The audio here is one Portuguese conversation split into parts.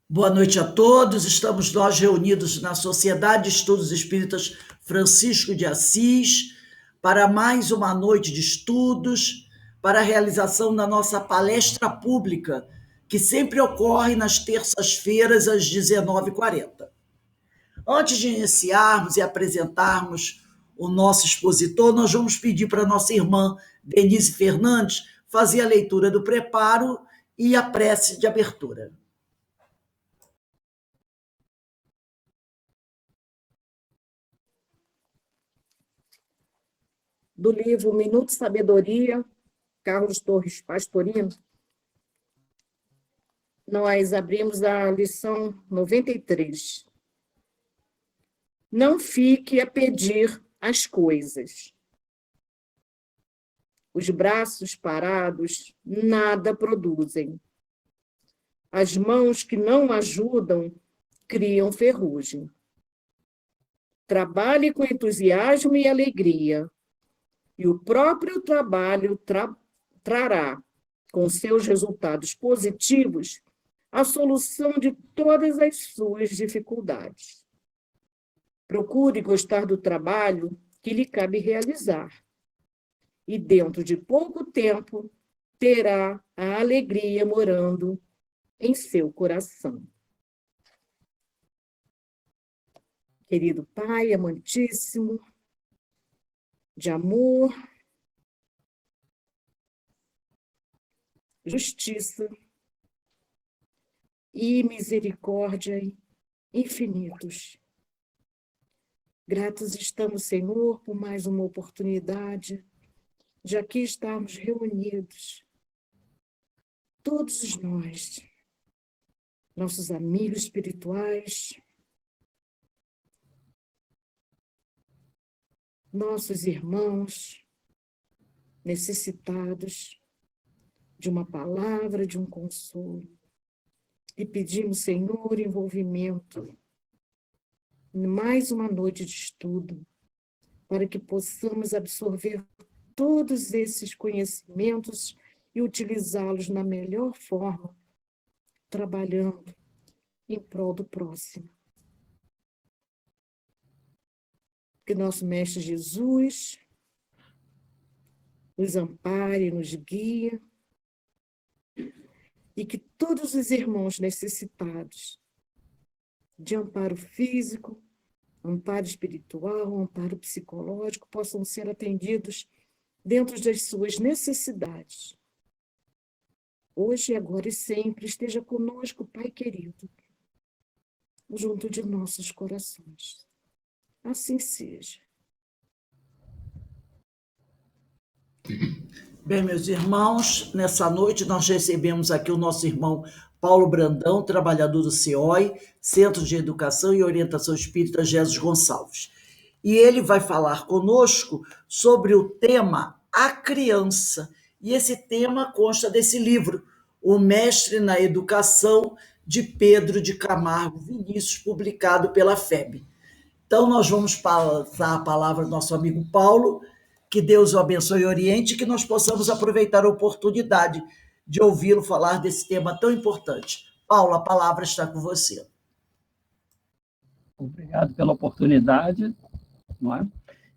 Boa noite a todos. Estamos nós reunidos na Sociedade de Estudos Espíritas Francisco de Assis para mais uma noite de estudos, para a realização da nossa palestra pública, que sempre ocorre nas terças-feiras às 19h40. Antes de iniciarmos e apresentarmos o nosso expositor, nós vamos pedir para a nossa irmã Denise Fernandes fazer a leitura do preparo e a prece de abertura. Do livro Minuto de Sabedoria, Carlos Torres Pastorino, nós abrimos a lição 93. Não fique a pedir as coisas. Os braços parados nada produzem. As mãos que não ajudam criam ferrugem. Trabalhe com entusiasmo e alegria, e o próprio trabalho trará, com seus resultados positivos, a solução de todas as suas dificuldades. Procure gostar do trabalho que lhe cabe realizar, e dentro de pouco tempo terá a alegria morando em seu coração. Querido Pai amantíssimo, de amor, justiça e misericórdia infinitos. Gratos estamos, Senhor, por mais uma oportunidade de aqui estarmos reunidos, todos nós, nossos amigos espirituais, nossos irmãos necessitados de uma palavra, de um consolo. E pedimos, Senhor, envolvimento em mais uma noite de estudo, para que possamos absorver todos esses conhecimentos e utilizá-los na melhor forma, trabalhando em prol do próximo. Que nosso Mestre Jesus nos ampare, nos guie, e que todos os irmãos necessitados de amparo físico, amparo espiritual, amparo psicológico, possam ser atendidos dentro das suas necessidades. Hoje, agora e sempre, esteja conosco, Pai querido, junto de nossos corações. Assim seja. Bem, meus irmãos, nessa noite nós recebemos aqui o nosso irmão Paulo Brandão, trabalhador do CEOI, Centro de Educação e Orientação Espírita Jesus Gonçalves. E ele vai falar conosco sobre o tema A Criança. E esse tema consta desse livro, O Mestre na Educação, de Pedro de Camargo Vinícius, publicado pela FEB. Então, nós vamos passar a palavra ao nosso amigo Paulo, que Deus o abençoe e oriente, que nós possamos aproveitar a oportunidade de ouvi-lo falar desse tema tão importante. Paulo, a palavra está com você. Obrigado pela oportunidade, não é,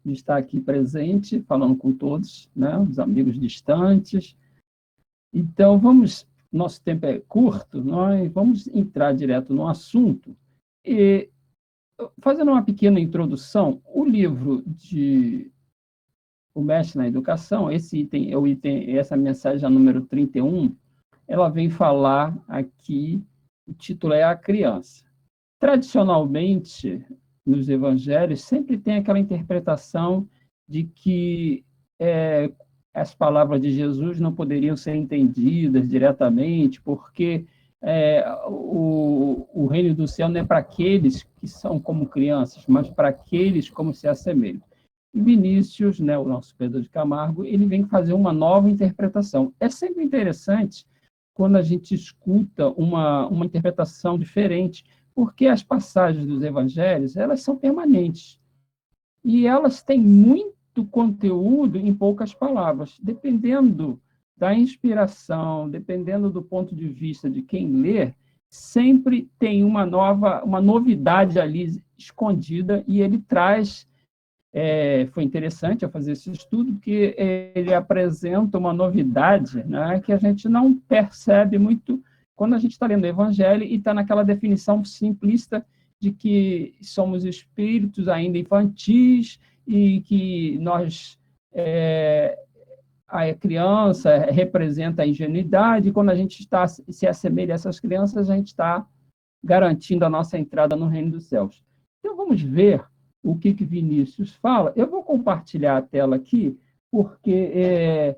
de estar aqui presente, falando com todos, né, os amigos distantes. Então, nosso tempo é curto, nós vamos entrar direto no assunto. E, fazendo uma pequena introdução, o livro de O Mestre na Educação, essa mensagem, a número 31, ela vem falar aqui, o título é A Criança. Tradicionalmente, nos evangelhos, sempre tem aquela interpretação de que as palavras de Jesus não poderiam ser entendidas diretamente, porque o reino do céu não é para aqueles que são como crianças, mas para aqueles como se assemelham. E Vinícius, né, o nosso Pedro de Camargo, ele vem fazer uma nova interpretação. É sempre interessante quando a gente escuta uma interpretação diferente, porque as passagens dos evangelhos, elas são permanentes. E elas têm muito conteúdo em poucas palavras. Dependendo da inspiração, dependendo do ponto de vista de quem lê, sempre tem uma novidade ali escondida, e ele traz, foi interessante eu fazer esse estudo, porque ele apresenta uma novidade, né, que a gente não percebe muito quando a gente está lendo o Evangelho e está naquela definição simplista de que somos espíritos ainda infantis e que nós, a criança representa a ingenuidade, e quando a gente se assemelha a essas crianças, a gente está garantindo a nossa entrada no reino dos céus. Então, vamos ver o que Vinícius fala. Eu vou compartilhar a tela aqui, porque,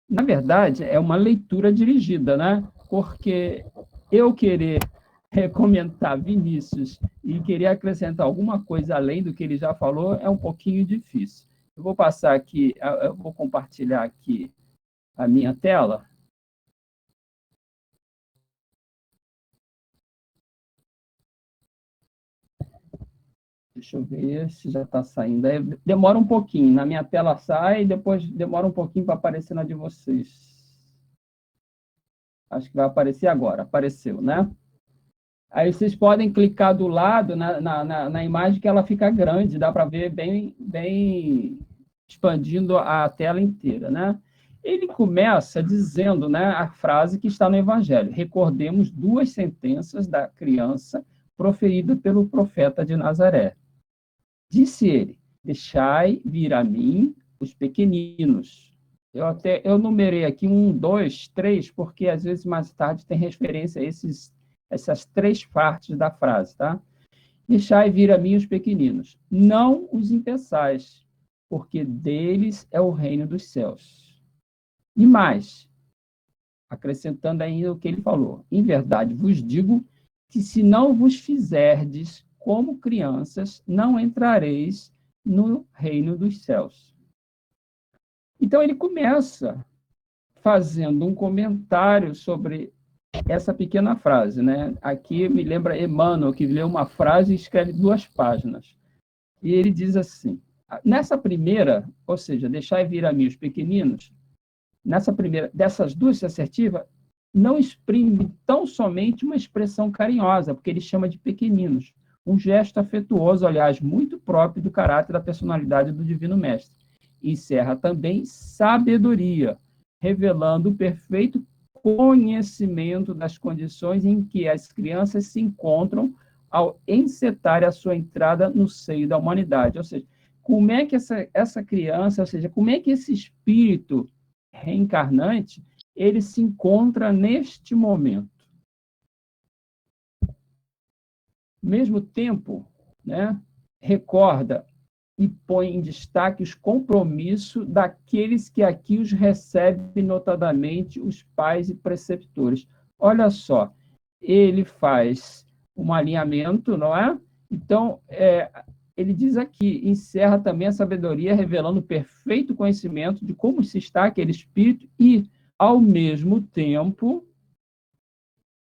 na verdade, é uma leitura dirigida, né? Porque eu querer comentar Vinícius e querer acrescentar alguma coisa além do que ele já falou é um pouquinho difícil. Eu vou passar aqui, eu vou compartilhar aqui a minha tela. Deixa eu ver se já está saindo. Demora um pouquinho. Na minha tela sai, e depois demora um pouquinho para aparecer na de vocês. Acho que vai aparecer agora. Apareceu, né? Aí vocês podem clicar do lado na imagem, que ela fica grande, dá para ver bem expandindo a tela inteira, né? Ele começa dizendo, né, a frase que está no Evangelho: recordemos 2 sentenças da criança proferida pelo profeta de Nazaré. Disse ele: deixai vir a mim os pequeninos. Eu numerei aqui 1, 2, 3, porque às vezes mais tarde tem referência a essas 3 partes da frase, tá? Deixai vir a mim os pequeninos, não os impeçais, porque deles é o reino dos céus. E mais, acrescentando ainda o que ele falou: em verdade vos digo que se não vos fizerdes como crianças, não entrareis no reino dos céus. Então, ele começa fazendo um comentário sobre essa pequena frase, né? Aqui me lembra Emmanuel, que lê uma frase e escreve 2 páginas. E ele diz assim, nessa primeira, ou seja, deixai vir a mim os pequeninos, nessa primeira, dessas 2 assertivas, não exprime tão somente uma expressão carinhosa, porque ele chama de pequeninos, um gesto afetuoso, aliás, muito próprio do caráter da personalidade do Divino Mestre. Encerra também sabedoria, revelando o perfeito conhecimento das condições em que as crianças se encontram ao encetar a sua entrada no seio da humanidade. Ou seja, como é que essa criança, ou seja, como é que esse espírito reencarnante, ele se encontra neste momento. Ao mesmo tempo, né, recorda e põe em destaque os compromissos daqueles que aqui os recebem, notadamente os pais e preceptores. Olha só, ele faz um alinhamento, não é? Então, ele diz aqui, encerra também a sabedoria, revelando o perfeito conhecimento de como se está aquele espírito e, ao mesmo tempo,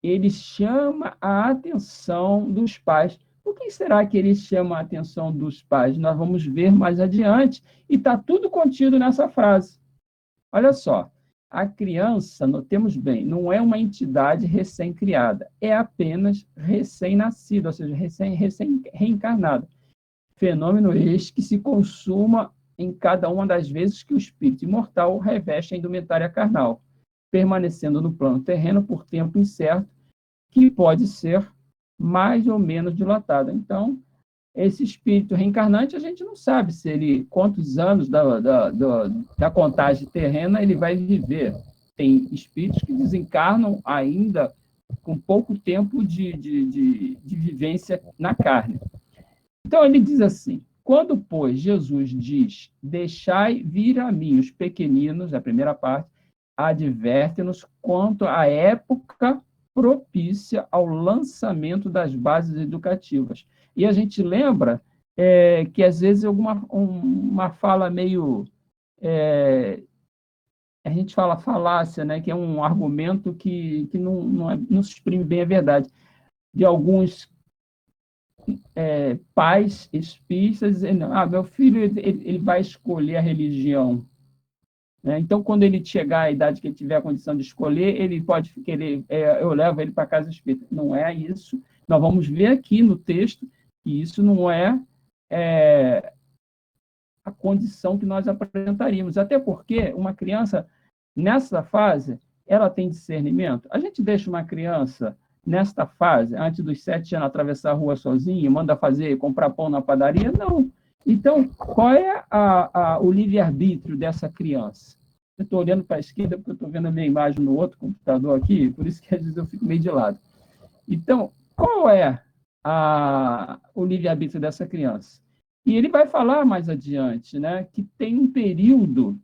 ele chama a atenção dos pais. Por que será que ele chama a atenção dos pais? Nós vamos ver mais adiante, e está tudo contido nessa frase. Olha só, a criança, notemos bem, não é uma entidade recém-criada, é apenas recém-nascida, ou seja, recém-reencarnada. Fenômeno este que se consuma em cada uma das vezes que o espírito imortal reveste a indumentária carnal, permanecendo no plano terreno por tempo incerto, que pode ser mais ou menos dilatado. Então, esse espírito reencarnante, a gente não sabe se ele, quantos anos da contagem terrena ele vai viver. Tem espíritos que desencarnam ainda com pouco tempo de vivência na carne. Então, ele diz assim: quando, pois, Jesus diz, deixai vir a mim os pequeninos, a primeira parte, adverte-nos quanto à época propícia ao lançamento das bases educativas. E a gente lembra que, às vezes, uma fala meio... a gente fala falácia, né, que é um argumento que não se exprime bem a verdade, de alguns pais espíritas dizendo: meu filho ele vai escolher a religião. né? Então, quando ele chegar à idade que ele tiver a condição de escolher, ele pode querer, eu levo ele para a casa espírita. Não é isso. Nós vamos ver aqui no texto que isso não é a condição que nós apresentaríamos. Até porque uma criança, nessa fase, ela tem discernimento. A gente deixa uma criança, nesta fase, antes dos 7 anos, atravessar a rua sozinha, manda comprar pão na padaria? Não. Então, qual é o livre-arbítrio dessa criança? Eu estou olhando para a esquerda porque eu estou vendo a minha imagem no outro computador aqui, por isso que às vezes eu fico meio de lado. Então, qual é o livre-arbítrio dessa criança? E ele vai falar mais adiante, né, que tem um período,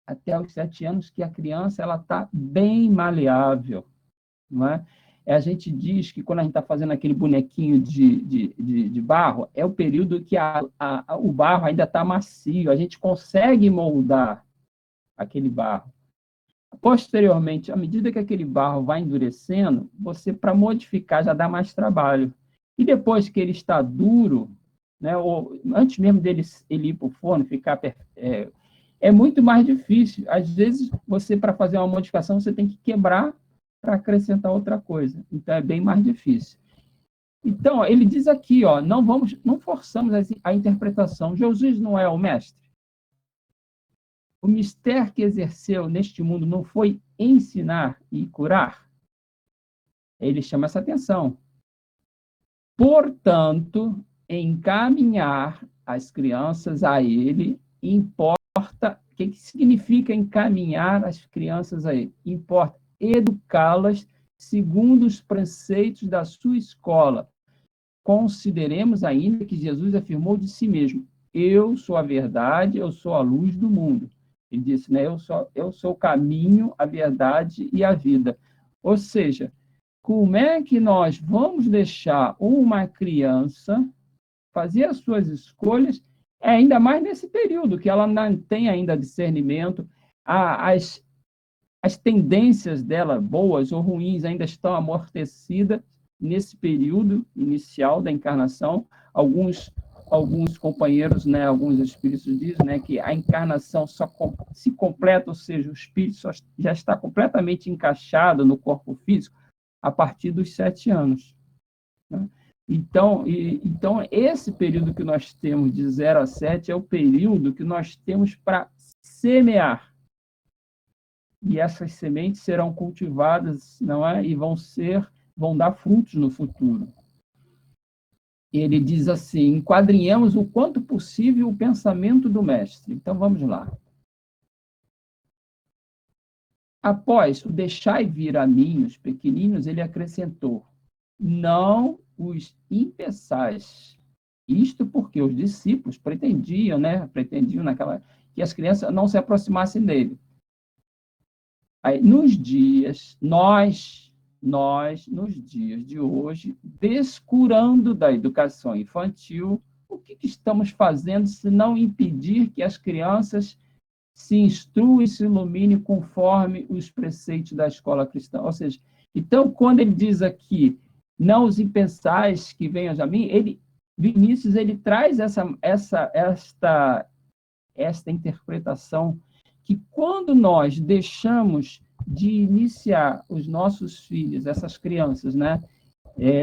até os 7 anos, que a criança está bem maleável. Não é? A gente diz que quando a gente está fazendo aquele bonequinho de barro, é o período que o barro ainda está macio, a gente consegue moldar aquele barro. Posteriormente, à medida que aquele barro vai endurecendo, você, para modificar, já dá mais trabalho. E depois que ele está duro, né, ou antes mesmo dele ele ir para o forno, é muito mais difícil. Às vezes, você, para fazer uma modificação, você tem que quebrar para acrescentar outra coisa. Então, é bem mais difícil. Então, ele diz aqui, não forçamos a interpretação. Jesus não é o mestre. O mistério que exerceu neste mundo não foi ensinar e curar? Ele chama essa atenção. Portanto, encaminhar as crianças a ele importa. O que significa encaminhar as crianças a ele? Importa educá-las segundo os preceitos da sua escola. Consideremos ainda que Jesus afirmou de si mesmo: eu sou a verdade, eu sou a luz do mundo. Ele disse, né, eu sou o caminho, a verdade e a vida. Ou seja, como é que nós vamos deixar uma criança fazer as suas escolhas, ainda mais nesse período, que ela não tem ainda discernimento, as tendências dela, boas ou ruins, ainda estão amortecidas nesse período inicial da encarnação. Alguns companheiros, né, alguns espíritos dizem, né, que a encarnação só se completa, ou seja, o espírito já está completamente encaixado no corpo físico a partir dos 7 anos. Né? Então, esse período que nós temos de 0 a 7 é o período que nós temos para semear. E essas sementes serão cultivadas, não é? E vão dar frutos no futuro. Ele diz assim: enquadrinhemos o quanto possível o pensamento do mestre. Então, vamos lá. Após o deixai vir a mim os pequeninos, ele acrescentou: não os impeçais. Isto porque os discípulos pretendiam que as crianças não se aproximassem dele. Aí, nos dias de hoje, descurando da educação infantil, o que estamos fazendo se não impedir que as crianças se instruam e se iluminem conforme os preceitos da escola cristã? Ou seja, então, quando ele diz aqui, não os impensais que venham a mim, Vinícius, ele traz esta interpretação que quando nós deixamos de iniciar os nossos filhos, essas crianças, né,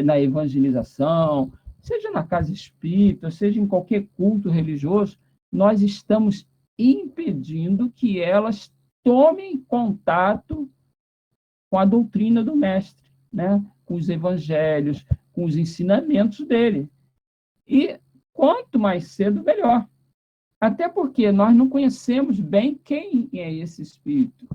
na evangelização, seja na casa espírita, seja em qualquer culto religioso, nós estamos impedindo que elas tomem contato com a doutrina do mestre, né, com os evangelhos, com os ensinamentos dele. E quanto mais cedo, melhor. Até porque nós não conhecemos bem quem é esse espírito.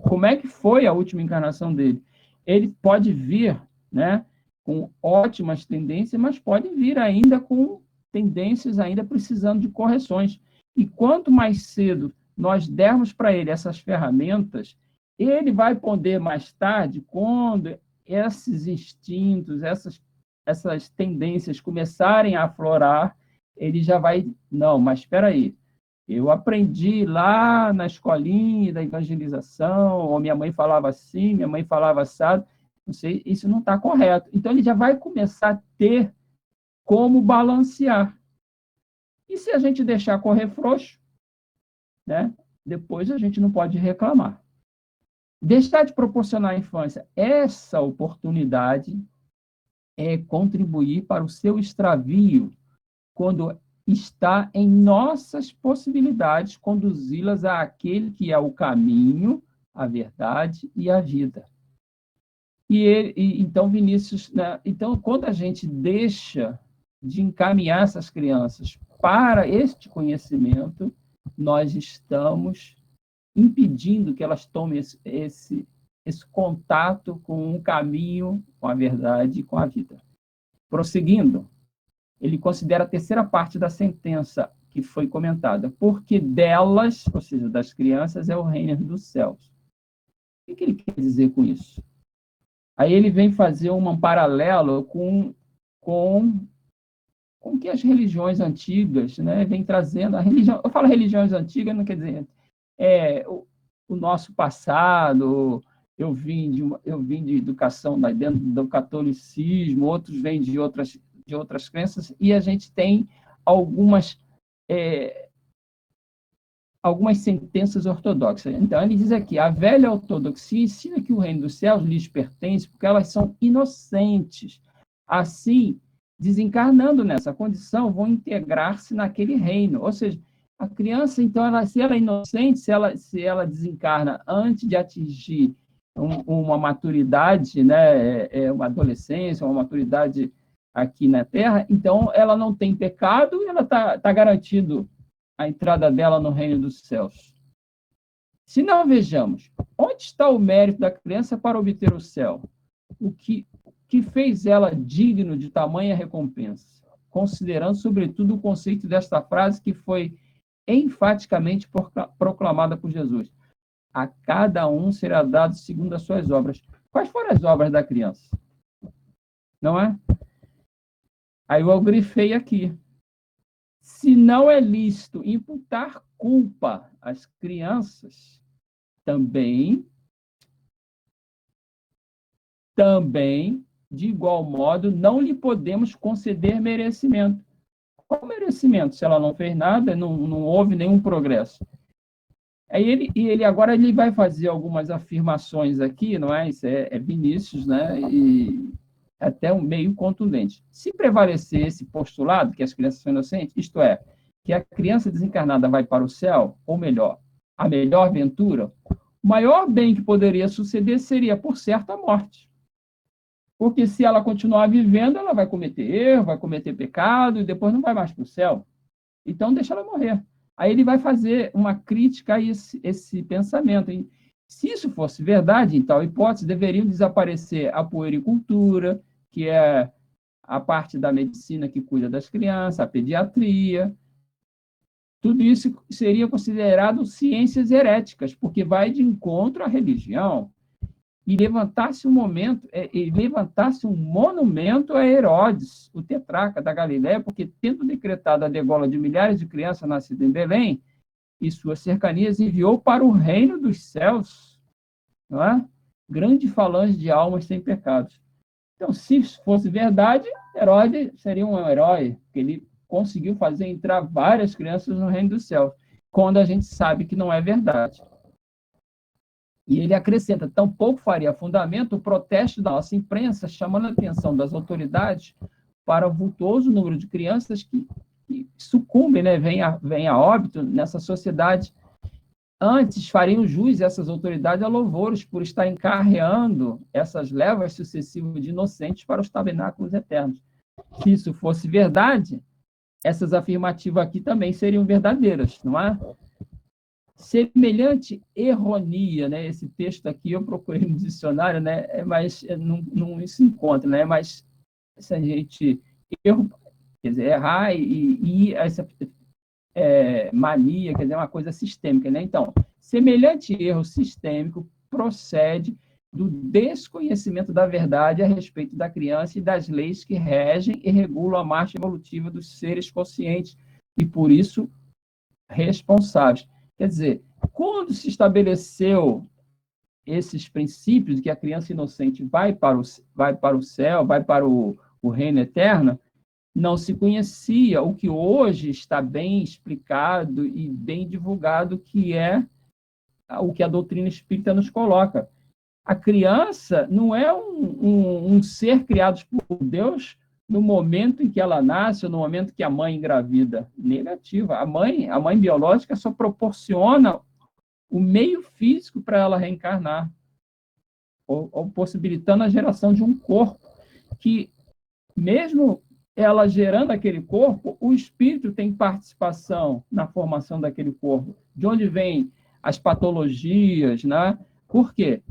Como é que foi a última encarnação dele? Ele pode vir, né, com ótimas tendências, mas pode vir ainda com tendências ainda precisando de correções. E quanto mais cedo nós dermos para ele essas ferramentas, ele vai poder mais tarde, quando esses instintos, essas tendências começarem a aflorar, ele já vai, não, mas espera aí, eu aprendi lá na escolinha da evangelização, ou minha mãe falava assim, minha mãe falava assado, não sei, isso não está correto. Então, ele já vai começar a ter como balancear. E se a gente deixar correr frouxo, né? Depois a gente não pode reclamar. Deixar de proporcionar à infância essa oportunidade é contribuir para o seu extravio, quando está em nossas possibilidades conduzi-las àquele que é o caminho, a verdade e a vida. Então, Vinícius, né? Então, quando a gente deixa de encaminhar essas crianças para este conhecimento, nós estamos impedindo que elas tomem esse contato com um caminho, com a verdade e com a vida. Prosseguindo, ele considera a terceira parte da sentença que foi comentada, porque delas, ou seja, das crianças, é o reino dos céus. O que ele quer dizer com isso? Aí ele vem fazer um paralelo com que as religiões antigas, né, vem trazendo a religião. Eu falo religiões antigas, não quer dizer o nosso passado. Eu vim de educação dentro do catolicismo, outros vêm de outras crenças, e a gente tem algumas sentenças ortodoxas. Então, ele diz aqui, a velha ortodoxia ensina que o reino dos céus lhes pertence porque elas são inocentes. Assim, desencarnando nessa condição, vão integrar-se naquele reino. Ou seja, a criança, então, se ela é inocente, se ela desencarna antes de atingir uma maturidade, né, uma adolescência, uma maturidade aqui na Terra, então ela não tem pecado e ela tá garantido a entrada dela no reino dos céus. Se não, vejamos, onde está o mérito da criança para obter o céu? O que fez ela digno de tamanha recompensa? Considerando, sobretudo, o conceito desta frase que foi enfaticamente proclamada por Jesus. A cada um será dado segundo as suas obras. Quais foram as obras da criança? Não é? Aí eu grifei aqui. Se não é lícito imputar culpa às crianças, também, de igual modo, não lhe podemos conceder merecimento. Qual merecimento? Se ela não fez nada, não houve nenhum progresso. Aí ele agora ele vai fazer algumas afirmações aqui, não é? Isso é Vinícius, né? E até um meio contundente. Se prevalecer esse postulado, que as crianças são inocentes, isto é, que a criança desencarnada vai para o céu, ou melhor, a melhor ventura, o maior bem que poderia suceder seria, por certo, a morte. Porque se ela continuar vivendo, ela vai cometer erro, vai cometer pecado, e depois não vai mais para o céu. Então, deixa ela morrer. Aí ele vai fazer uma crítica a esse pensamento. E se isso fosse verdade, em tal hipótese, deveriam desaparecer a puericultura, que é a parte da medicina que cuida das crianças, a pediatria. Tudo isso seria considerado ciências heréticas, porque vai de encontro à religião. E levantasse um monumento a Herodes, o tetrarca da Galiléia, porque, tendo decretado a degola de milhares de crianças nascidas em Belém e suas cercanias, enviou para o reino dos céus, não é? Grande falange de almas sem pecados. Então, se fosse verdade, Herodes seria um herói, porque ele conseguiu fazer entrar várias crianças no reino dos céus, quando a gente sabe que não é verdade. E ele acrescenta, tampouco faria fundamento o protesto da nossa imprensa, chamando a atenção das autoridades para o vultuoso número de crianças que sucumbem, né, vêm a óbito nessa sociedade. Antes fariam jus essas autoridades a louvores por estar encarreando essas levas sucessivas de inocentes para os tabernáculos eternos. Se isso fosse verdade, essas afirmativas aqui também seriam verdadeiras, não é? Semelhante erronia, né? Esse texto aqui eu procurei no dicionário, né? Mas não se encontra, né? Mas se a gente quer dizer, errar e essa mania, quer dizer, uma coisa sistêmica, né? Então, semelhante erro sistêmico procede do desconhecimento da verdade a respeito da criança e das leis que regem e regulam a marcha evolutiva dos seres conscientes e, por isso, responsáveis. Quer dizer, quando se estabeleceu esses princípios de que a criança inocente vai para o céu, vai para o reino eterno, não se conhecia o que hoje está bem explicado e bem divulgado, que é o que a doutrina espírita nos coloca. A criança não é um ser criado por Deus no momento em que ela nasce ou no momento que a mãe engravida. Negativa. A mãe biológica só proporciona o meio físico para ela reencarnar, ou possibilitando a geração de um corpo que, mesmo ela gerando aquele corpo, o espírito tem participação na formação daquele corpo. De onde vêm as patologias, né? Por quê?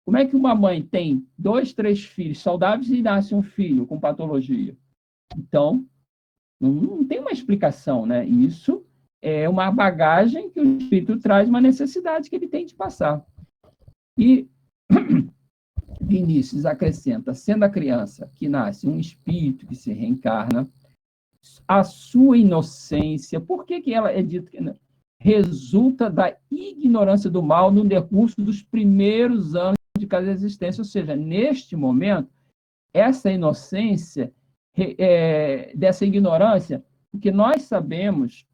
Como é que uma mãe tem 2, 3 filhos saudáveis e nasce um filho com patologia? Então, não tem uma explicação, né? Isso é uma bagagem que o espírito traz, uma necessidade que ele tem de passar. E Vinícius acrescenta, sendo a criança que nasce um espírito que se reencarna, a sua inocência, por que ela é dita que resulta da ignorância do mal no decurso dos primeiros anos de cada existência? Ou seja, neste momento, essa inocência, dessa ignorância, porque nós sabemos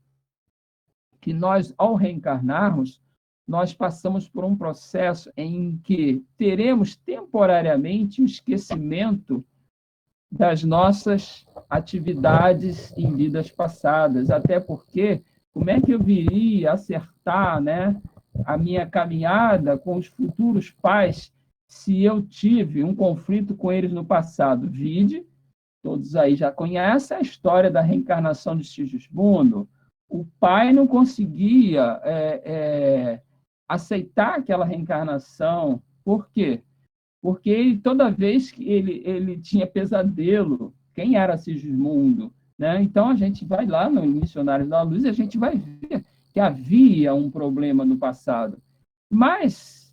que nós, ao reencarnarmos, nós passamos por um processo em que teremos temporariamente o esquecimento das nossas atividades em vidas passadas, até porque como é que eu viria acertar, né, a minha caminhada com os futuros pais se eu tive um conflito com eles no passado? Vide, todos aí já conhecem a história da reencarnação de Sigismundo. O pai não conseguia aceitar aquela reencarnação. Por quê? Porque ele, toda vez que ele tinha pesadelo, quem era Sigismundo? Né? Então, a gente vai lá no Missionários da Luz e a gente vai ver que havia um problema no passado. Mas,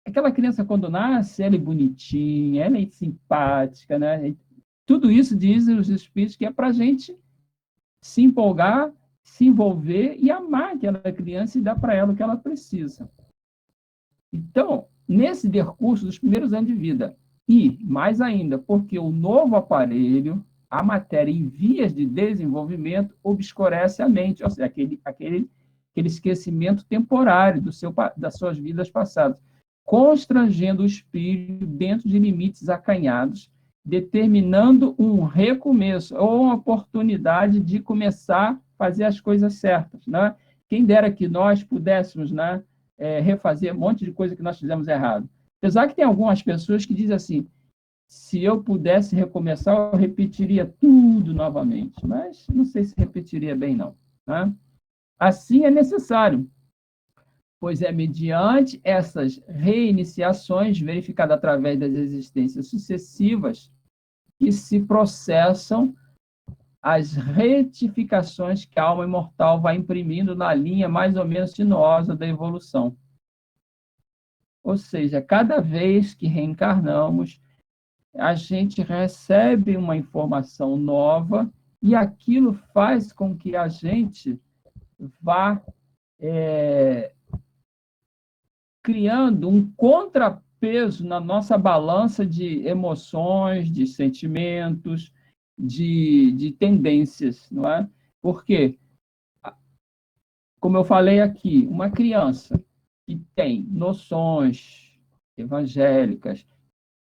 aquela criança, quando nasce, ela é bonitinha, ela é simpática, né? Tudo isso dizem os espíritos que é para a gente se empolgar, se envolver e amar aquela criança e dar para ela o que ela precisa. Então, nesse decurso dos primeiros anos de vida, e mais ainda, porque o novo aparelho, a matéria em vias de desenvolvimento, obscurece a mente, ou seja, aquele esquecimento temporário das suas vidas passadas, constrangendo o espírito dentro de limites acanhados, determinando um recomeço, ou uma oportunidade de começar a fazer as coisas certas. Né? Quem dera que nós pudéssemos, né, refazer um monte de coisa que nós fizemos errado. Apesar que tem algumas pessoas que dizem assim, se eu pudesse recomeçar, eu repetiria tudo novamente, mas não sei se repetiria bem, não. Né? Assim é necessário, pois é mediante essas reiniciações, verificadas através das existências sucessivas, que se processam as retificações que a alma imortal vai imprimindo na linha mais ou menos sinuosa da evolução. Ou seja, cada vez que reencarnamos, a gente recebe uma informação nova e aquilo faz com que a gente vá criando um contrapeso na nossa balança de emoções, de sentimentos, de tendências, não é? Porque, como eu falei aqui, uma criança que tem noções evangélicas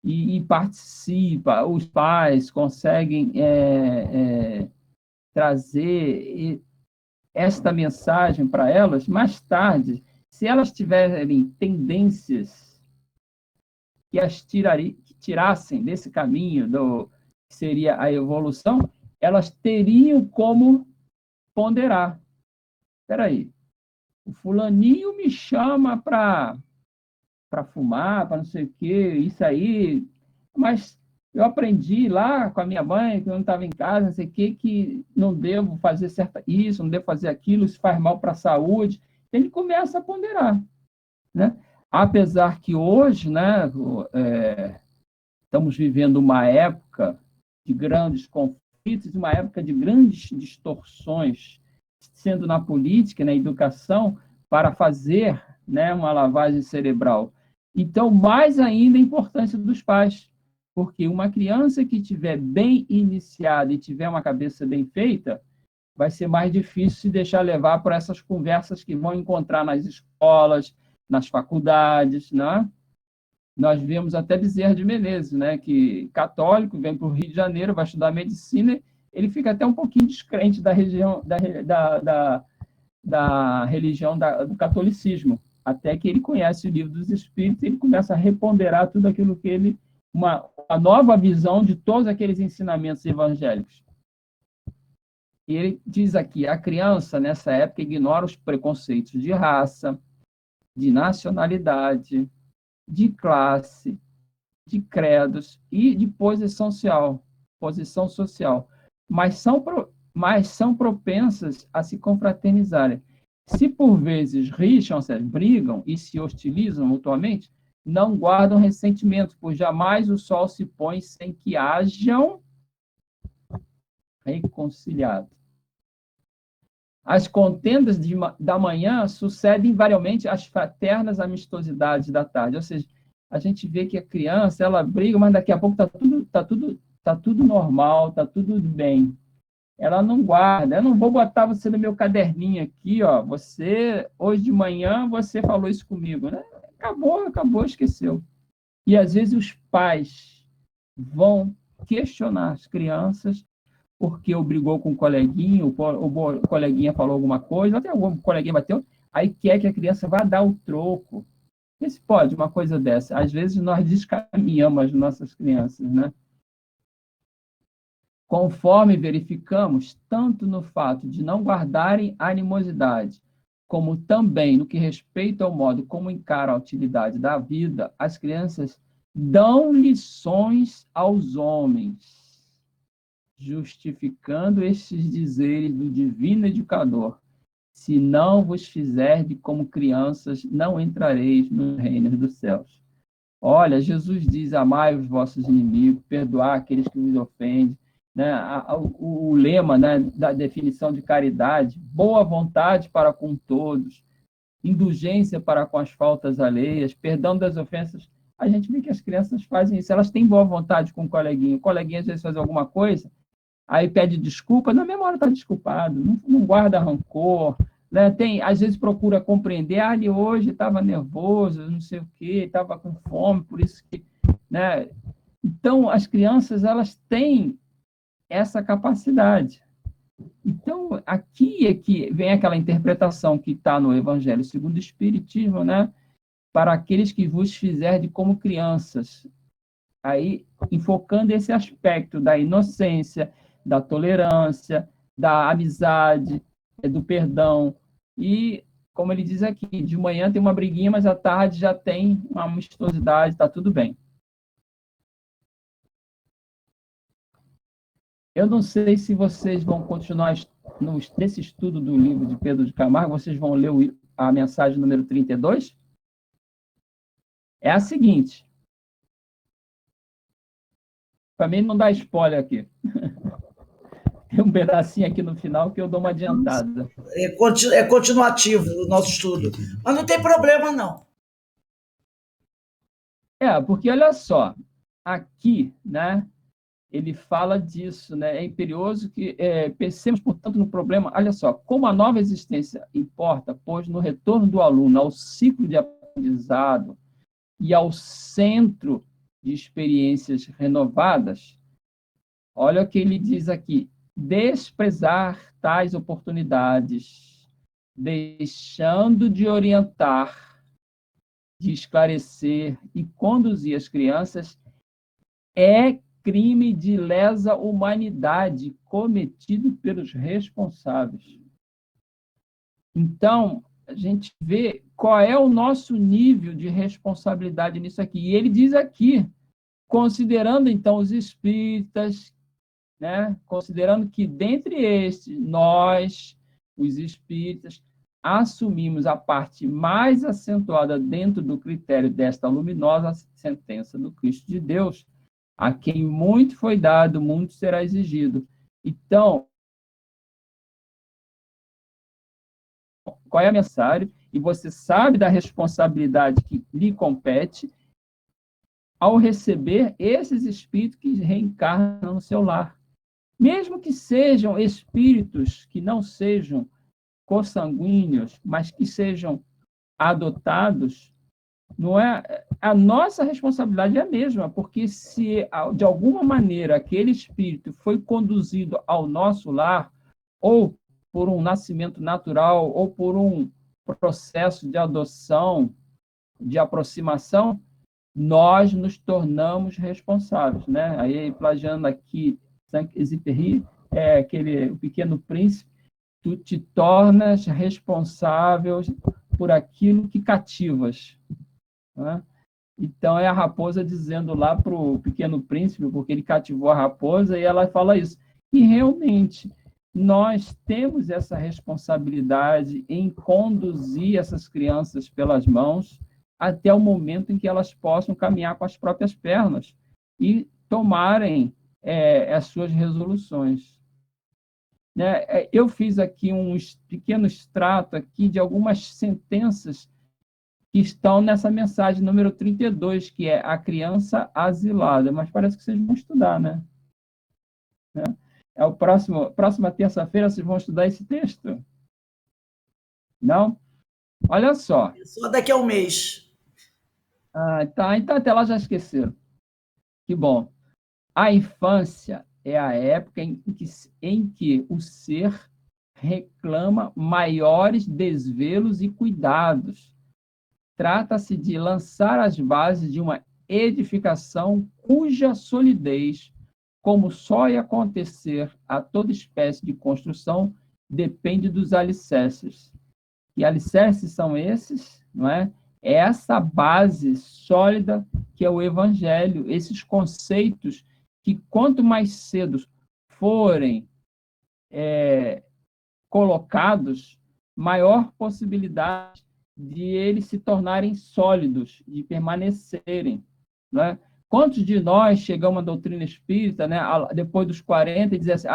e participa, os pais conseguem trazer esta mensagem para elas, mais tarde, se elas tiverem tendências que as tirassem desse caminho que seria a evolução, elas teriam como ponderar. Espera aí, o fulaninho me chama para fumar, para não sei o quê, isso aí, mas eu aprendi lá com a minha mãe, que eu não estava em casa, não sei o quê, que não devo fazer isso, não devo fazer aquilo, isso faz mal para a saúde. Ele começa a ponderar. Né? Apesar que hoje, né, estamos vivendo uma época de grandes conflitos, uma época de grandes distorções, sendo na política, na educação, para fazer, né, uma lavagem cerebral. Então, mais ainda a importância dos pais. Porque uma criança que tiver bem iniciada e tiver uma cabeça bem feita, vai ser mais difícil se deixar levar por essas conversas que vão encontrar nas escolas, nas faculdades, né? Nós vemos até Bezerra de Menezes, né, que católico, vem para o Rio de Janeiro, vai estudar medicina, ele fica até um pouquinho descrente da religião, do catolicismo, até que ele conhece o Livro dos Espíritos e ele começa a reponderar tudo aquilo que ele... uma nova visão de todos aqueles ensinamentos evangélicos. E ele diz aqui, a criança, nessa época, ignora os preconceitos de raça, de nacionalidade, de classe, de credos e de posição social, mas são propensas a se confraternizarem. Se por vezes rixam, brigam e se hostilizam mutuamente, não guardam ressentimento, pois jamais o sol se põe sem que hajam reconciliado. As contendas da manhã sucedem invariavelmente às fraternas amistosidades da tarde. Ou seja, a gente vê que a criança, ela briga, mas daqui a pouco tá tudo normal, tá tudo bem. Ela não guarda. Eu não vou botar você no meu caderninho aqui, ó. Você, hoje de manhã, você falou isso comigo, né? Acabou, esqueceu. E às vezes os pais vão questionar as crianças porque brigou com o coleguinha, o coleguinha falou alguma coisa, até algum coleguinha bateu, aí quer que a criança vá dar o troco. Vê se pode uma coisa dessa. Às vezes nós descaminhamos as nossas crianças, né? Conforme verificamos, tanto no fato de não guardarem animosidade, como também no que respeita ao modo como encaram a utilidade da vida, as crianças dão lições aos homens, justificando estes dizeres do divino educador: se não vos fizerdes como crianças, não entrareis no reino dos céus. Olha, Jesus diz, amai os vossos inimigos, perdoar aqueles que vos ofendem, né? O lema, né, da definição de caridade, boa vontade para com todos, indulgência para com as faltas alheias, perdão das ofensas. A gente vê que as crianças fazem isso, elas têm boa vontade com o coleguinha às vezes faz alguma coisa, aí pede desculpa, na mesma hora está desculpado, não guarda rancor, né? Às vezes procura compreender, ele hoje estava nervoso, não sei o quê, estava com fome, por isso que... Né? Então, as crianças, elas têm essa capacidade. Então, aqui é que vem aquela interpretação que está no Evangelho segundo o Espiritismo, né? Para aqueles que vos fizerem como crianças. Aí, enfocando esse aspecto da inocência, da tolerância, da amizade, do perdão. E, como ele diz aqui, de manhã tem uma briguinha, mas à tarde já tem uma amistosidade, está tudo bem. Eu não sei se vocês vão continuar nesse estudo do livro de Pedro de Camargo, vocês vão ler a mensagem número 32? É a seguinte. Para mim não dá spoiler aqui. Tem um pedacinho aqui no final que eu dou uma adiantada. É continuativo o nosso estudo. Mas não tem problema, não. Porque olha só, aqui, né, ele fala disso, né, é imperioso que pensemos, portanto, no problema, olha só, como a nova existência importa, pois no retorno do aluno ao ciclo de aprendizado e ao centro de experiências renovadas, olha o que ele diz aqui: desprezar tais oportunidades, deixando de orientar, de esclarecer e conduzir as crianças, é crime de lesa humanidade cometido pelos responsáveis. Então, a gente vê qual é o nosso nível de responsabilidade nisso aqui. E ele diz aqui, considerando, então, os espíritas, né? Considerando que, dentre estes, nós, os espíritas, assumimos a parte mais acentuada dentro do critério desta luminosa sentença do Cristo de Deus, a quem muito foi dado, muito será exigido. Então, qual é a mensagem? E você sabe da responsabilidade que lhe compete, ao receber esses espíritos que reencarnam no seu lar. Mesmo que sejam espíritos que não sejam consanguíneos, mas que sejam adotados, não é? A nossa responsabilidade é a mesma, porque se de alguma maneira aquele espírito foi conduzido ao nosso lar, ou por um nascimento natural, ou por um processo de adoção, de aproximação, nós nos tornamos responsáveis, né? Aí, plagiando aqui Saint-Exupéry, o Pequeno Príncipe, tu te tornas responsável por aquilo que cativas, né? Então, é a raposa dizendo lá para o Pequeno Príncipe, porque ele cativou a raposa, e ela fala isso. E, realmente, nós temos essa responsabilidade em conduzir essas crianças pelas mãos até o momento em que elas possam caminhar com as próprias pernas e tomarem as suas resoluções. Né? Eu fiz aqui um pequeno extrato aqui de algumas sentenças que estão nessa mensagem número 32, que é a criança asilada, mas parece que vocês vão estudar, né? Próxima terça-feira vocês vão estudar esse texto? Não? Olha só. Só daqui a um mês. Tá, então até lá já esqueceram. Que bom. A infância é a época em que o ser reclama maiores desvelos e cuidados. Trata-se de lançar as bases de uma edificação cuja solidez, como só ia acontecer a toda espécie de construção, depende dos alicerces. E alicerces são esses, não é? É essa base sólida que é o Evangelho, esses conceitos que, quanto mais cedo forem colocados, maior possibilidade de eles se tornarem sólidos, de permanecerem. Não é? Quantos de nós chegamos à doutrina espírita, né, depois dos 40 e dizer assim,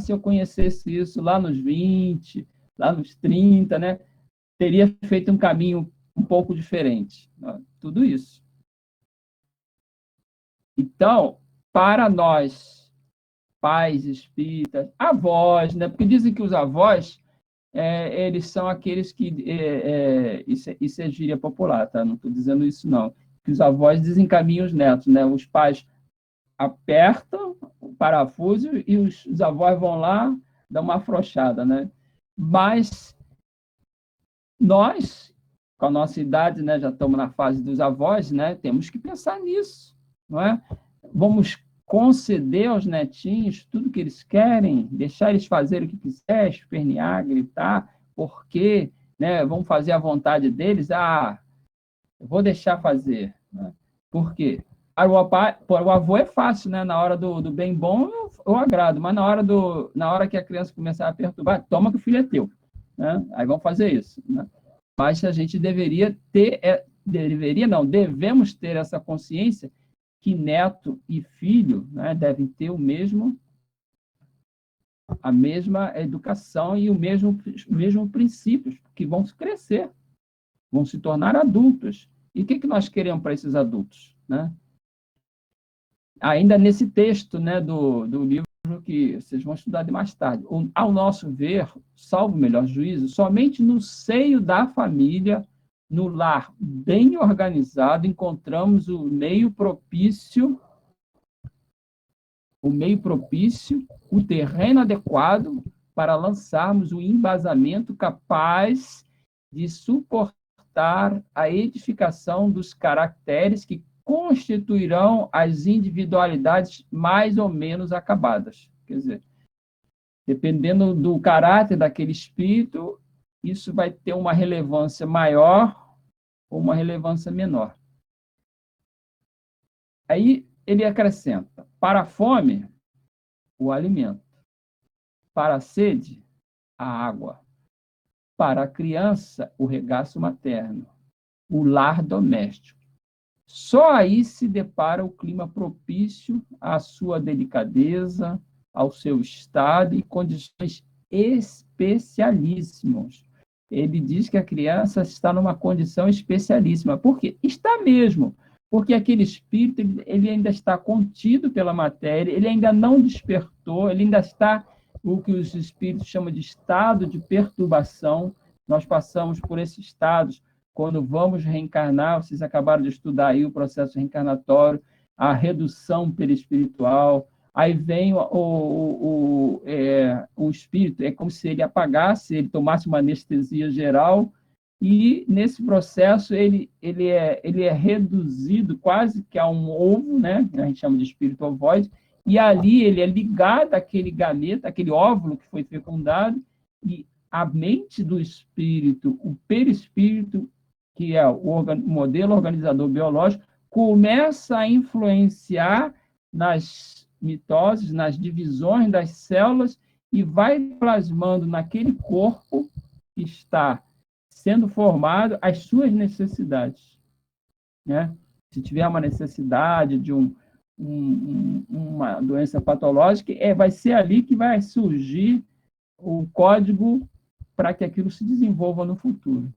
se eu conhecesse isso lá nos 20, lá nos 30, né, teria feito um caminho um pouco diferente. Né? Tudo isso. Então, para nós, pais espíritas, avós, né, porque dizem que os avós, eles são aqueles que... isso é gíria popular, tá? Não estou dizendo isso, não. Que os avós desencaminham os netos, né? Os pais apertam o parafuso e os avós vão lá, dão uma afrouxada, né? Mas nós, com a nossa idade, né, já estamos na fase dos avós, né? Temos que pensar nisso, não é? Vamos conceder aos netinhos tudo que eles querem, deixar eles fazerem o que quiser, espernear, gritar, porque, né, vamos fazer a vontade deles, eu vou deixar fazer. Né? Por quê? Para o avô é fácil, né? Na hora do bem bom, eu agrado, mas na hora que a criança começar a perturbar, toma que o filho é teu. Né? Aí vamos fazer isso. Né? Mas a gente devemos ter essa consciência que neto e filho, né, devem ter a mesma educação e o mesmo princípios, que vão crescer, vão se tornar adultos. E o que nós queremos para esses adultos? Né? Ainda nesse texto, né, do livro que vocês vão estudar de mais tarde, ao nosso ver, salvo o melhor juízo, somente no seio da família, no lar bem organizado, encontramos o meio propício, o terreno adequado para lançarmos o embasamento capaz de suportar a edificação dos caracteres que constituirão as individualidades mais ou menos acabadas. Quer dizer, dependendo do caráter daquele espírito, isso vai ter uma relevância maior ou uma relevância menor. Aí ele acrescenta, para a fome, o alimento. Para a sede, a água. Para a criança, o regaço materno. O lar doméstico. Só aí se depara o clima propício à sua delicadeza, ao seu estado e condições especialíssimas. Ele diz que a criança está numa condição especialíssima. Por quê? Está mesmo. porque aquele espírito ele ainda está contido pela matéria, ele ainda não despertou, ele ainda está o que os espíritos chamam de estado de perturbação. Nós passamos por esses estados quando vamos reencarnar. Vocês acabaram de estudar aí o processo reencarnatório, a redução perispiritual. Aí vem o espírito, é como se ele apagasse, ele tomasse uma anestesia geral, e nesse processo ele é reduzido quase que a um ovo, né? A gente chama de espírito ovoide, e ali ele é ligado àquele gameta, aquele óvulo que foi fecundado, e a mente do espírito, o perispírito, que é o modelo organizador biológico, começa a influenciar nas mitoses, nas divisões das células, e vai plasmando naquele corpo que está sendo formado as suas necessidades, né? Se tiver uma necessidade de uma doença patológica, vai ser ali que vai surgir o código para que aquilo se desenvolva no futuro.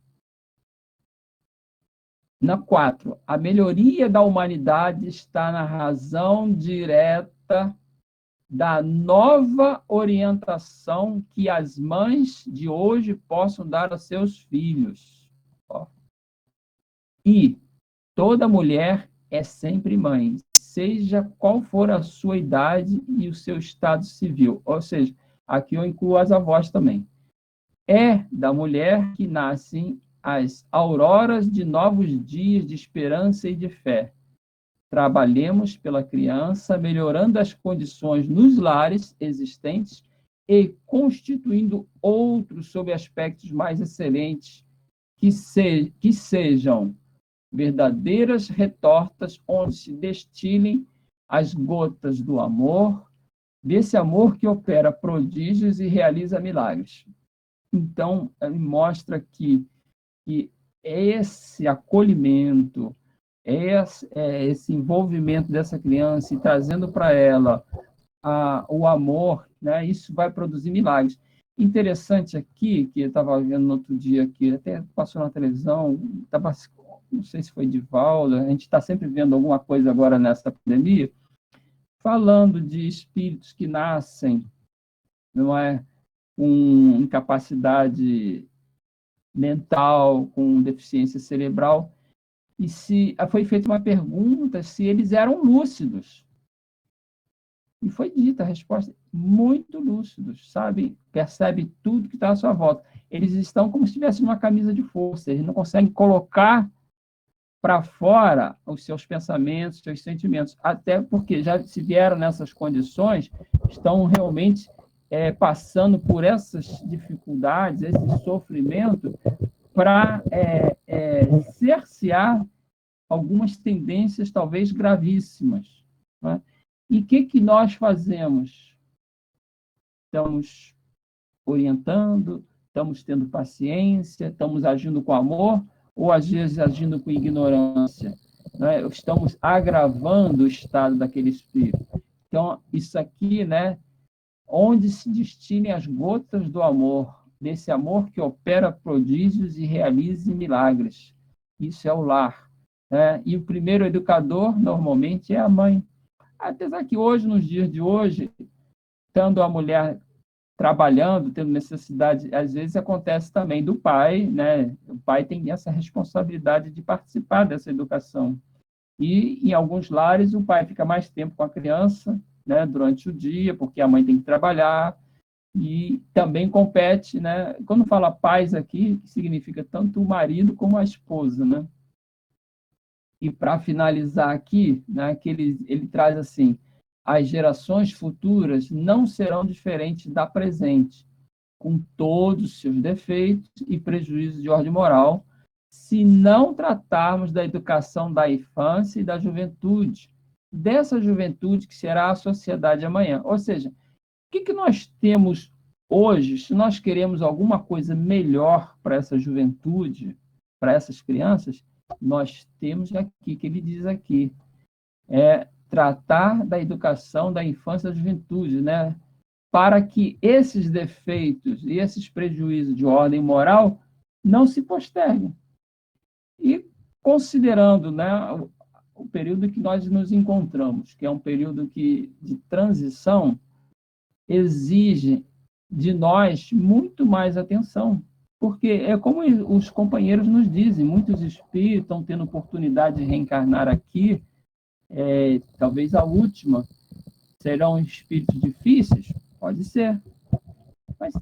Na 4, a melhoria da humanidade está na razão direta da nova orientação que as mães de hoje possam dar a seus filhos. E toda mulher é sempre mãe, seja qual for a sua idade e o seu estado civil. Ou seja, aqui eu incluo as avós também. É da mulher que nascem as auroras de novos dias de esperança e de fé. Trabalhemos pela criança, melhorando as condições nos lares existentes e constituindo outros sob aspectos mais excelentes, que sejam verdadeiras retortas onde se destilem as gotas do amor, desse amor que opera prodígios e realiza milagres. Então, ele mostra que esse acolhimento, esse envolvimento dessa criança e trazendo para ela o amor, né, isso vai produzir milagres. Interessante aqui, que eu estava vendo no outro dia, aqui, até passou na televisão, não sei se foi de Valda, a gente está sempre vendo alguma coisa agora nessa pandemia, falando de espíritos que nascem, não é, com incapacidade mental, com deficiência cerebral, e foi feita uma pergunta se eles eram lúcidos. E foi dita a resposta: muito lúcidos, sabe? Percebe tudo que está à sua volta. Eles estão como se estivessem numa camisa de força, eles não conseguem colocar para fora os seus pensamentos, os seus sentimentos, até porque já se vieram nessas condições, estão realmente passando por essas dificuldades, esse sofrimento, para cercear algumas tendências talvez gravíssimas, né? E o que nós fazemos? Estamos orientando, estamos tendo paciência, estamos agindo com amor, ou às vezes agindo com ignorância, né? Estamos agravando o estado daquele espírito. Então, isso aqui, né, onde se destinem as gotas do amor, desse amor que opera prodígios e realiza milagres. Isso é o lar, né? E o primeiro educador, normalmente, é a mãe. Apesar que hoje, nos dias de hoje, estando a mulher trabalhando, tendo necessidade, às vezes acontece também do pai, né? O pai tem essa responsabilidade de participar dessa educação. E, em alguns lares, o pai fica mais tempo com a criança, né, durante o dia, porque a mãe tem que trabalhar, e também compete, né? Quando fala pais aqui, significa tanto o marido como a esposa, né? E para finalizar aqui, né, que ele traz assim: as gerações futuras não serão diferentes da presente, com todos os seus defeitos e prejuízos de ordem moral, se não tratarmos da educação da infância e da juventude, dessa juventude que será a sociedade amanhã. Ou seja, o que nós temos hoje, se nós queremos alguma coisa melhor para essa juventude, para essas crianças, nós temos aqui, que ele diz aqui, tratar da educação da infância e da juventude, né? Para que esses defeitos e esses prejuízos de ordem moral não se posterguem. E considerando, né, período que nós nos encontramos, que é um período de transição, exige de nós muito mais atenção, porque é como os companheiros nos dizem, muitos espíritos estão tendo oportunidade de reencarnar aqui, talvez a última. Serão espíritos difíceis? Pode ser. Mas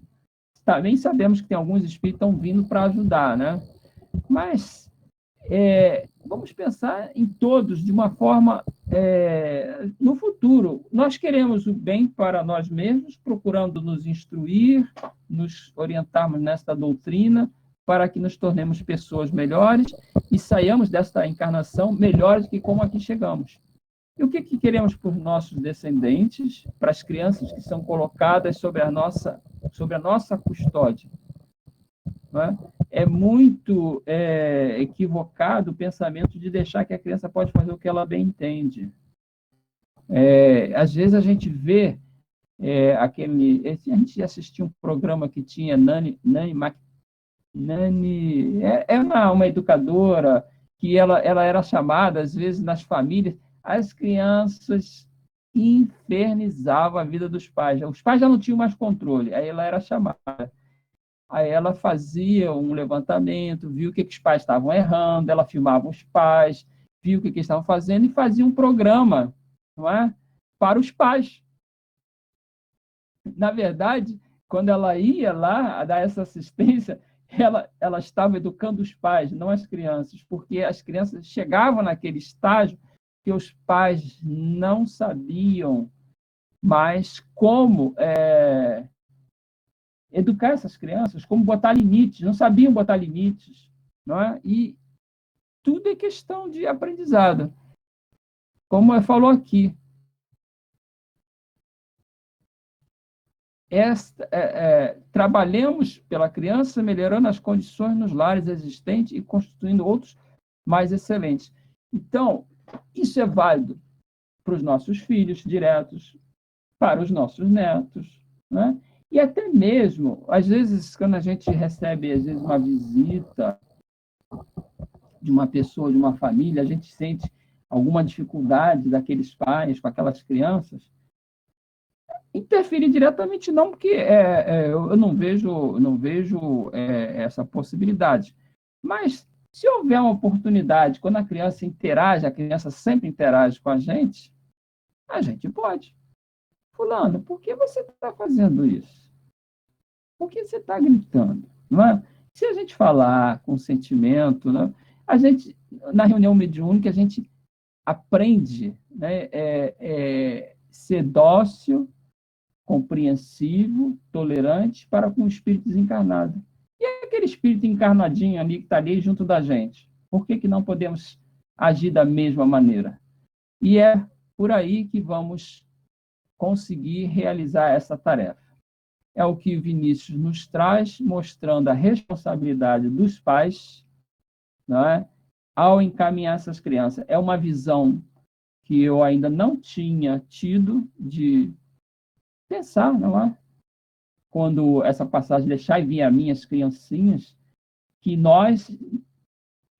também sabemos que tem alguns espíritos que estão vindo para ajudar, né? Mas vamos pensar em todos de uma forma no futuro. Nós queremos o bem para nós mesmos, procurando nos instruir, nos orientarmos nesta doutrina, para que nos tornemos pessoas melhores e saiamos desta encarnação melhores que como aqui chegamos. E o que queremos para os nossos descendentes, para as crianças que são colocadas sobre a nossa custódia? Não é? É muito equivocado o pensamento de deixar que a criança pode fazer o que ela bem entende. Às vezes a gente vê a gente assistiu um programa que tinha Nani uma educadora que ela era chamada, às vezes, nas famílias, as crianças infernizavam a vida dos pais. Os pais já não tinham mais controle, aí ela era chamada. Aí ela fazia um levantamento, viu o que os pais estavam errando, ela filmava os pais, viu o que eles estavam fazendo e fazia um programa, não é? Para os pais. Na verdade, quando ela ia lá dar essa assistência, ela estava educando os pais, não as crianças, porque as crianças chegavam naquele estágio que os pais não sabiam mais como educar essas crianças, como botar limites, não sabiam botar limites, não é? E tudo é questão de aprendizado. Como falou aqui, trabalhemos pela criança, melhorando as condições nos lares existentes e constituindo outros mais excelentes. Então, isso é válido para os nossos filhos diretos, para os nossos netos, né? E até mesmo, às vezes, quando a gente recebe uma visita de uma pessoa, de uma família, a gente sente alguma dificuldade daqueles pais com aquelas crianças, interferir diretamente não, porque eu não vejo essa possibilidade. Mas, se houver uma oportunidade, quando a criança interage, a criança sempre interage com a gente pode. Fulano, por que você está fazendo isso? Por que você está gritando? Não é? Se a gente falar com sentimento, né, na reunião mediúnica, a gente aprende, né, ser dócil, compreensivo, tolerante para com o espírito desencarnado. E aquele espírito encarnadinho ali que está ali junto da gente? Por que não podemos agir da mesma maneira? E é por aí que vamos conseguir realizar essa tarefa. É o que Vinícius nos traz, mostrando a responsabilidade dos pais, não é? Ao encaminhar essas crianças. É uma visão que eu ainda não tinha tido de pensar, não é? Quando essa passagem deixar e vir a minhas criancinhas, que nós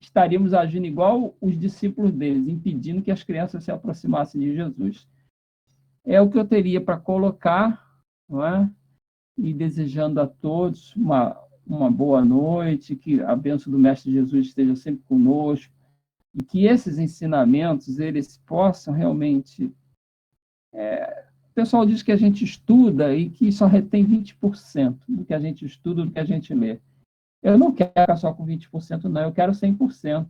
estaríamos agindo igual os discípulos deles, impedindo que as crianças se aproximassem de Jesus. É o que eu teria para colocar, não é? E desejando a todos uma boa noite, que a bênção do Mestre Jesus esteja sempre conosco, e que esses ensinamentos, eles possam realmente... O pessoal diz que a gente estuda e que só retém 20% do que a gente estuda, do que a gente lê. Eu não quero ficar só com 20%, não, eu quero 100%.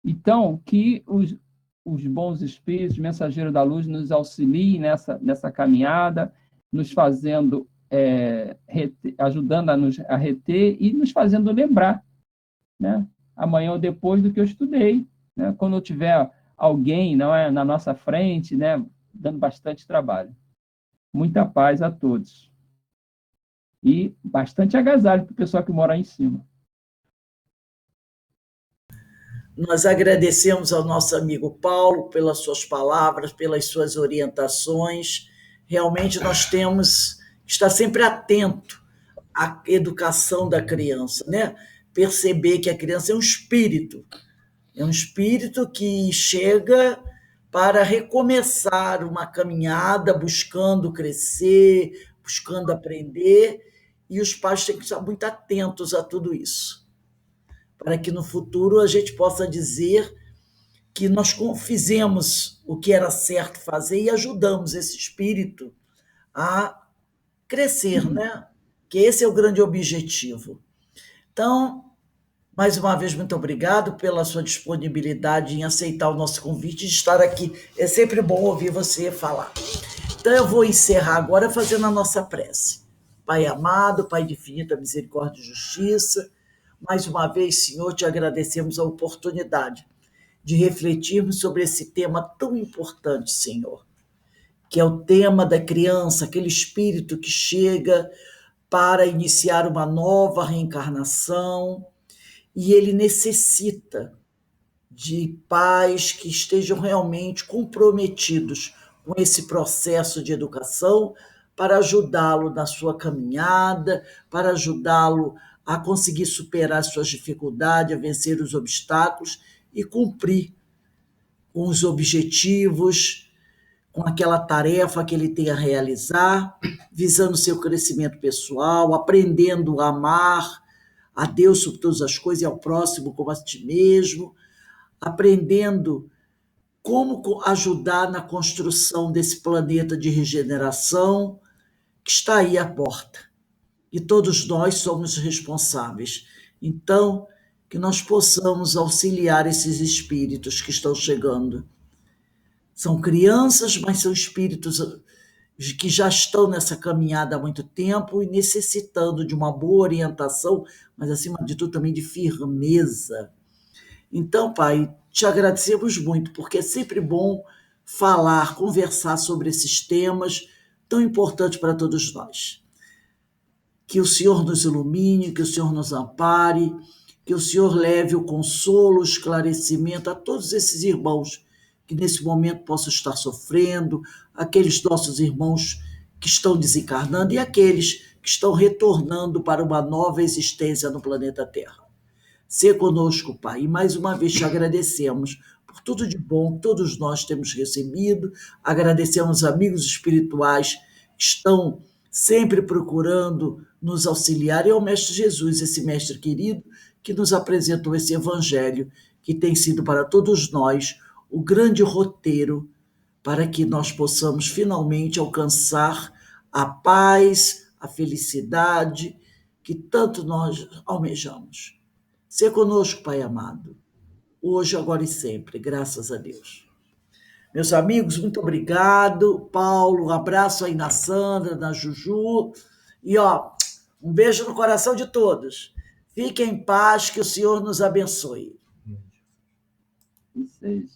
Então, que os bons espíritos, mensageiros da luz, nos auxiliem nessa caminhada, nos fazendo, ajudando a reter e nos fazendo lembrar, né? Amanhã ou depois do que eu estudei, né? Quando eu tiver alguém, não é, na nossa frente, né, dando bastante trabalho. Muita paz a todos. E bastante agasalho para o pessoal que mora aí em cima. Nós agradecemos ao nosso amigo Paulo pelas suas palavras, pelas suas orientações. Realmente nós temos que estar sempre atento à educação da criança, né? Perceber que a criança é um espírito, É um espírito que chega para recomeçar uma caminhada, buscando crescer, buscando aprender, e os pais têm que estar muito atentos a tudo isso, para que no futuro a gente possa dizer que nós fizemos o que era certo fazer e ajudamos esse espírito a crescer, né? Que esse é o grande objetivo. Então, mais uma vez, muito obrigado pela sua disponibilidade em aceitar o nosso convite de estar aqui. É sempre bom ouvir você falar. Então, eu vou encerrar agora fazendo a nossa prece. Pai amado, Pai de infinita misericórdia e justiça, mais uma vez, Senhor, te agradecemos a oportunidade de refletirmos sobre esse tema tão importante, Senhor, que é o tema da criança, aquele espírito que chega para iniciar uma nova reencarnação, e ele necessita de pais que estejam realmente comprometidos com esse processo de educação para ajudá-lo na sua caminhada, para ajudá-lo a conseguir superar suas dificuldades, a vencer os obstáculos e cumprir com os objetivos, com aquela tarefa que ele tem a realizar, visando seu crescimento pessoal, aprendendo a amar a Deus sobre todas as coisas e ao próximo como a ti mesmo, aprendendo como ajudar na construção desse planeta de regeneração que está aí à porta. E todos nós somos responsáveis. Então, que nós possamos auxiliar esses espíritos que estão chegando. São crianças, mas são espíritos que já estão nessa caminhada há muito tempo e necessitando de uma boa orientação, mas, acima de tudo, também de firmeza. Então, Pai, te agradecemos muito, porque é sempre bom falar, conversar sobre esses temas tão importantes para todos nós. Que o Senhor nos ilumine, que o Senhor nos ampare, que o Senhor leve o consolo, o esclarecimento a todos esses irmãos que nesse momento possam estar sofrendo, aqueles nossos irmãos que estão desencarnando e aqueles que estão retornando para uma nova existência no planeta Terra. Sê conosco, Pai, e mais uma vez te agradecemos por tudo de bom que todos nós temos recebido, agradecemos amigos espirituais que estão sempre procurando nos auxiliar, e ao Mestre Jesus, esse Mestre querido, que nos apresentou esse Evangelho, que tem sido para todos nós o grande roteiro para que nós possamos finalmente alcançar a paz, a felicidade que tanto nós almejamos. Sê conosco, Pai amado, hoje, agora e sempre, graças a Deus. Meus amigos, muito obrigado. Paulo, um abraço aí na Sandra, na Juju. E, um beijo no coração de todos. Fiquem em paz, que o Senhor nos abençoe. Vocês.